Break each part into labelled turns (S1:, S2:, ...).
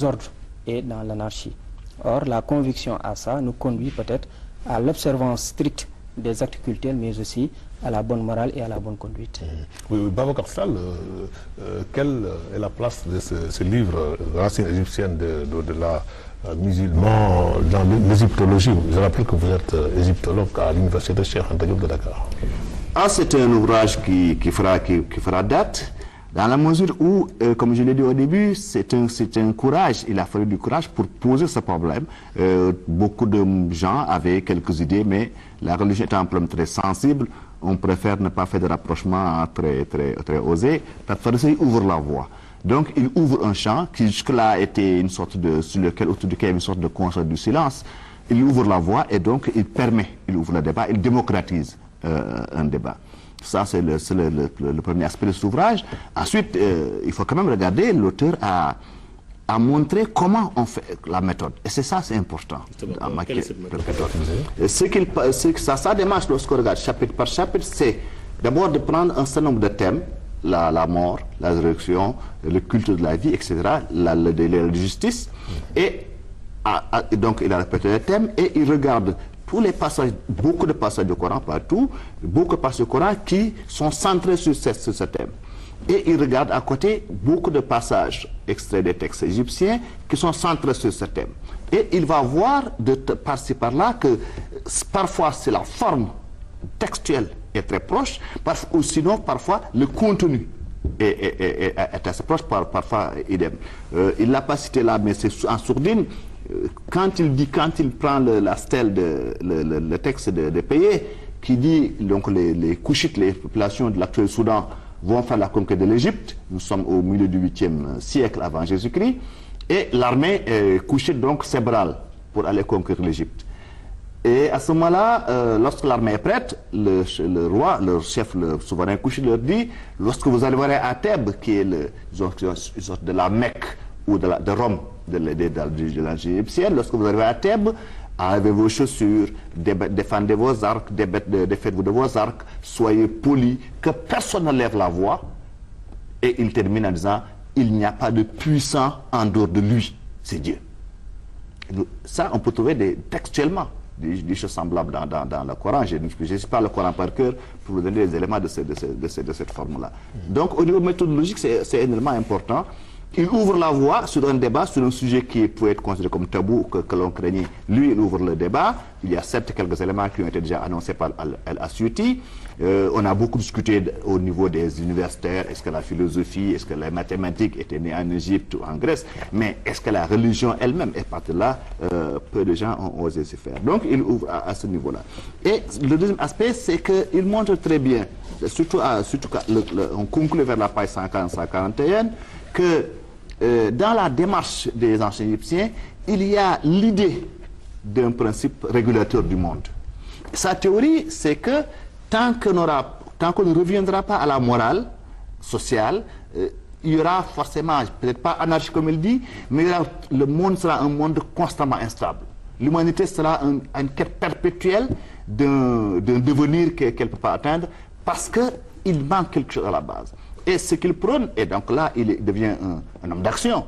S1: désordre et dans l'anarchie. Or, la conviction à ça nous conduit peut-être à l'observance stricte des actes cultuels, mais aussi à la bonne morale et à la bonne conduite.
S2: Oui, Babacar Sall, quelle est la place de ce livre, Racines égyptiennes de la musulman dans l'égyptologie? Je rappelle que vous êtes égyptologue à l'université Cheikh Anta Diop de Dakar.
S3: C'est un ouvrage qui fera date, dans la mesure où, comme je l'ai dit au début, c'est un courage. Il a fallu du courage pour poser ce problème. Beaucoup de gens avaient quelques idées, mais la religion est un problème très sensible. On préfère ne pas faire de rapprochement très osé. Parfois, il ouvre la voie. Donc, il ouvre un champ qui jusque-là était une sorte de, autour duquel il y avait une sorte de constat du silence. Il ouvre la voie et donc il ouvre le débat, il démocratise un débat. Ça, c'est le premier aspect de cet ouvrage. Ensuite, il faut quand même regarder, l'auteur a montré comment on fait la méthode. Et c'est ça, c'est important.
S2: Quelle est cette méthode?
S3: Sa démarche, lorsqu'on regarde chapitre par chapitre, c'est d'abord de prendre un certain nombre de thèmes, la mort, la résurrection, le culte de la vie, etc., la justice, et donc il a répété les thèmes, et il regarde tous les passages, beaucoup de passages du Coran, pas tout, beaucoup de passages du Coran qui sont centrés sur ce thème. Et il regarde à côté beaucoup de passages extraits des textes égyptiens qui sont centrés sur ce thème. Et il va voir par-ci par-là que parfois c'est la forme textuelle est très proche, ou sinon parfois le contenu est assez proche, parfois idem. Il ne l'a pas cité là, mais c'est en sourdine. Quand il prend la stèle, le texte de Payet, qui dit donc les Couchites, les populations de l'actuel Soudan vont faire la conquête de l'Égypte, nous sommes au milieu du 8e siècle avant Jésus-Christ, et l'armée couchite donc s'ébranle pour aller conquérir l'Égypte. Et à ce moment-là, lorsque l'armée est prête, le roi, le chef, le souverain couchite leur dit, lorsque vous arriverez à Thèbes, qui est de la Mecque ou de Rome, de l'Algérie égyptienne, lorsque vous arrivez à Thèbes, enlevez vos chaussures, défendez vos arcs, défaites-vous de vos arcs, soyez polis, que personne ne lève la voix. Et il termine en disant, il n'y a pas de puissant en dehors de lui, c'est Dieu. Ça, on peut trouver textuellement des choses semblables dans le Coran. Je ne sais pas le Coran par cœur pour vous donner des éléments de cette forme-là. Donc, au niveau méthodologique, c'est un élément important. Il ouvre la voie sur un débat, sur un sujet qui peut être considéré comme tabou, que l'on craignait. Lui, il ouvre le débat. Il y a certes quelques éléments qui ont été déjà annoncés par Al-Asyuti. On a beaucoup discuté au niveau des universitaires. Est-ce que la philosophie, est-ce que les mathématiques étaient nées en Égypte ou en Grèce? Mais est-ce que la religion elle-même est partie là? Peu de gens ont osé se faire. Donc, il ouvre à ce niveau-là. Et le deuxième aspect, c'est qu'il montre très bien, surtout quand on conclut vers la page 140-141, que dans la démarche des anciens égyptiens, il y a l'idée d'un principe régulateur du monde. Sa théorie, c'est que tant qu'on ne reviendra pas à la morale sociale, il y aura forcément, peut-être pas anarchique comme il dit, mais le monde sera un monde constamment instable. L'humanité sera une quête perpétuelle d'un devenir qu'elle ne peut pas atteindre parce qu'il manque quelque chose à la base. Et ce qu'il prône, et donc là, il devient un homme d'action,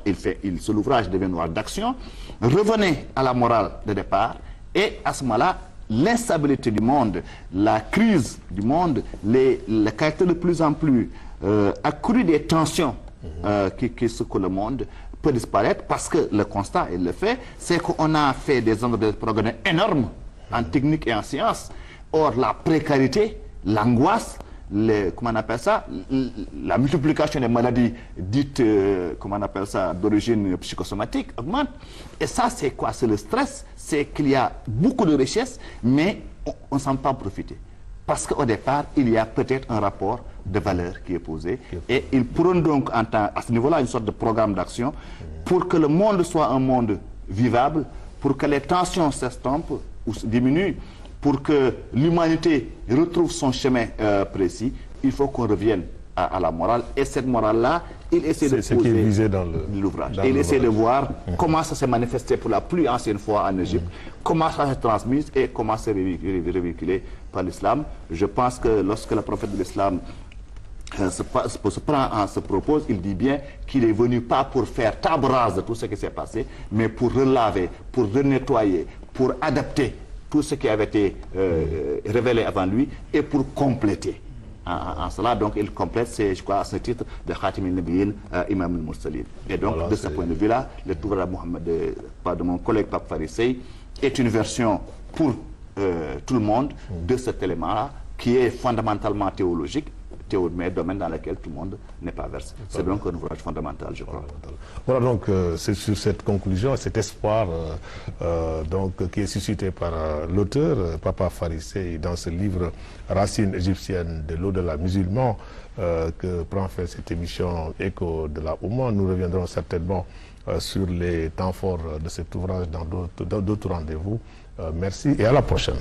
S3: l'ouvrage devient un ouvrage d'action. Revenez à la morale de départ, et à ce moment-là, l'instabilité du monde, la crise du monde, le caractère de plus en plus accru des tensions qui secouent le monde peut disparaître, parce que le constat, et le fait, c'est qu'on a fait des nombres de progrès énormes en technique et en sciences. Or, la précarité, l'angoisse, comment on appelle ça, la multiplication des maladies dites, comment on appelle ça, d'origine psychosomatique augmente. Et ça, c'est quoi? C'est le stress, c'est qu'il y a beaucoup de richesses, mais on ne s'en pas profiter. Parce qu'au départ, il y a peut-être un rapport de valeur qui est posé. Et il prône donc à ce niveau-là une sorte de programme d'action pour que le monde soit un monde vivable, pour que les tensions s'estompent ou diminuent, pour que l'humanité retrouve son chemin précis. Il faut qu'on revienne à la morale. Et cette morale-là, il essaie de poser dans l'ouvrage. Il essaie de voir comment ça s'est manifesté pour la plus ancienne fois en Égypte, comment ça s'est transmis et comment c'est véhiculé par l'islam. Je pense que lorsque le prophète de l'islam se propose, il dit bien qu'il est venu pas pour faire table rase de tout ce qui s'est passé, mais pour relaver, pour renettoyer, pour adapter tout ce qui avait été révélé avant lui et pour compléter. En cela, donc, il complète, je crois, à ce titre de Khatim al-Nabiyyin, Imam al-Mursalin. Et donc, voilà, de ce point de vue-là, le Touvra Mohamed de mon collègue Pape Farisei est une version pour tout le monde de cet élément-là, qui est fondamentalement théologique, mais domaine dans lequel tout le monde n'est pas versé. C'est donc un ouvrage fondamental, je crois.
S2: Voilà, donc c'est sur cette conclusion, cet espoir donc, qui est suscité par l'auteur, Papa Farisei, dans ce livre Racines égyptiennes de l'au-delà musulman, que prend faire cette émission Écho de la Oumma. Nous reviendrons certainement sur les temps forts de cet ouvrage dans d'autres rendez-vous. Merci et à la prochaine.